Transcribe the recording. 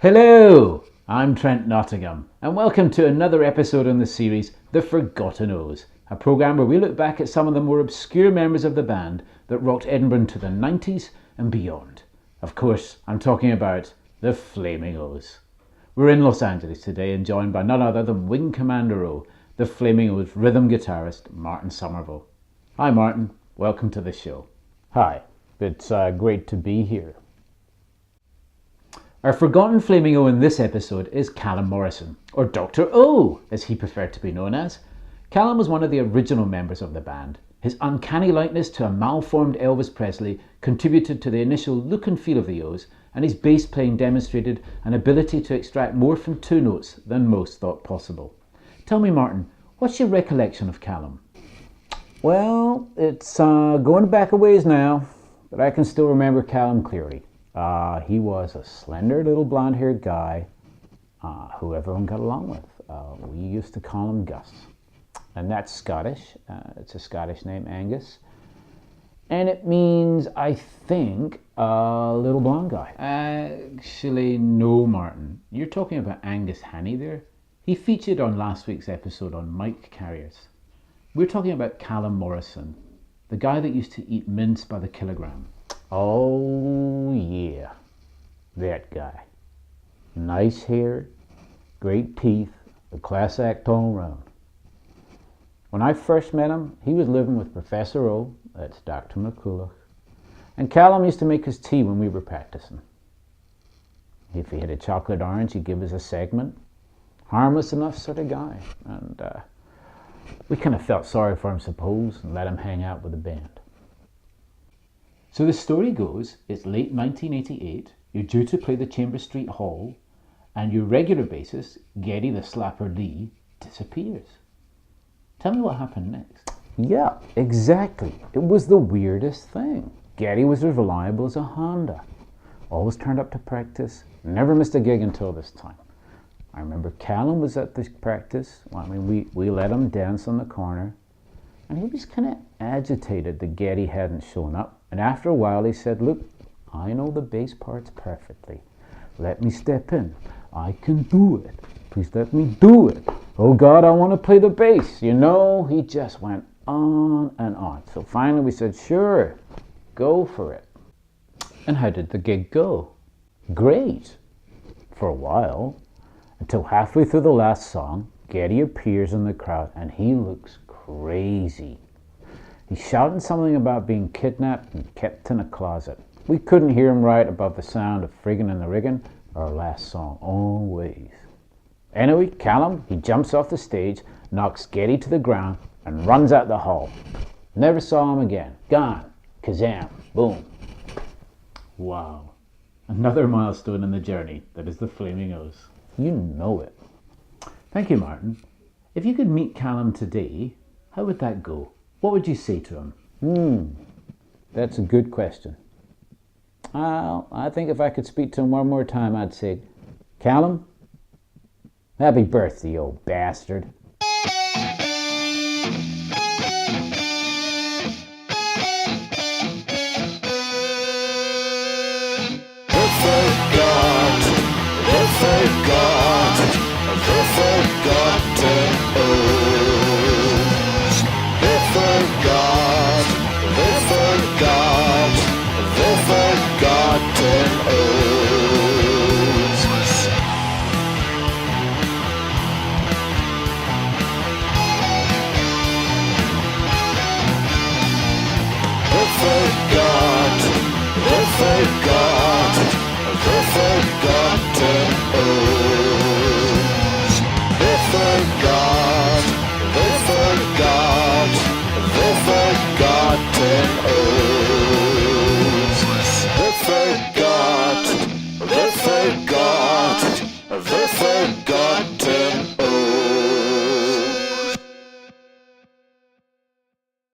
Hello, I'm Trent Nottingham, and welcome to another episode in the series The Forgotten O's, a programme where we look back at some of the more obscure members of the band that rocked Edinburgh into the 90s and beyond. Of course, I'm talking about the Flaming O's. We're in Los Angeles today and joined by none other than Wing Commander O, the Flaming O's rhythm guitarist Martin Somerville. Hi Martin, welcome to the show. Hi, it's great to be here. Our forgotten Flaming O in this episode is Calum Morrison, or Dr. O, as he preferred to be known as. Calum was one of the original members of the band. His uncanny likeness to a malformed Elvis Presley contributed to the initial look and feel of the O's, and his bass playing demonstrated an ability to extract more from two notes than most thought possible. Tell me, Martin, what's your recollection of Calum? Well, it's going back a ways now, but I can still remember Calum clearly. He was a slender little blonde-haired guy who everyone got along with. We used to call him Gus. And that's Scottish. It's a Scottish name, Angus. And it means, I think, little blonde guy. Actually, no, Martin. You're talking about Angus Haney there. He featured on last week's episode on mic carriers. We're talking about Calum Morrison, the guy that used to eat mince by the kilogram. Oh, yeah. That guy. Nice hair, great teeth, a class act all around. When I first met him, he was living with Professor O, that's Dr. McCulloch, and Calum used to make us tea when we were practicing. If he had a chocolate orange, he'd give us a segment. Harmless enough sort of guy, and we kind of felt sorry for him, suppose, and let him hang out with the band. So the story goes, it's late 1988, you're due to play the Chambers Street Hall, and your regular bassist, Geddy the Slapper Lee, disappears. Tell me what happened next. Yeah, exactly. It was the weirdest thing. Geddy was as reliable as a Honda. Always turned up to practice, never missed a gig until this time. I remember Calum was at this practice. We let him dance on the corner, and he was kind of agitated that Geddy hadn't shown up. And after a while he said, "Look, I know the bass parts perfectly. Let me step in. I can do it. Please let me do it. Oh God, I want to play the bass." You know, he just went on and on. So finally we said, "Sure, go for it." And how did the gig go? Great. For a while. Until halfway through the last song, Geddy appears in the crowd and he looks crazy. He's shouting something about being kidnapped and kept in a closet. We couldn't hear him right above the sound of Friggin' and the Riggin', our last song, always. Anyway, Calum, he jumps off the stage, knocks Geddy to the ground, and runs out the hall. Never saw him again. Gone. Kazam. Boom. Wow. Another milestone in the journey that is the Flaming O's. You know it. Thank you, Martin. If you could meet Calum today, how would that go? What would you say to him? That's a good question. I think if I could speak to him one more time, I'd say, "Calum, happy birthday, you old bastard." The forgotten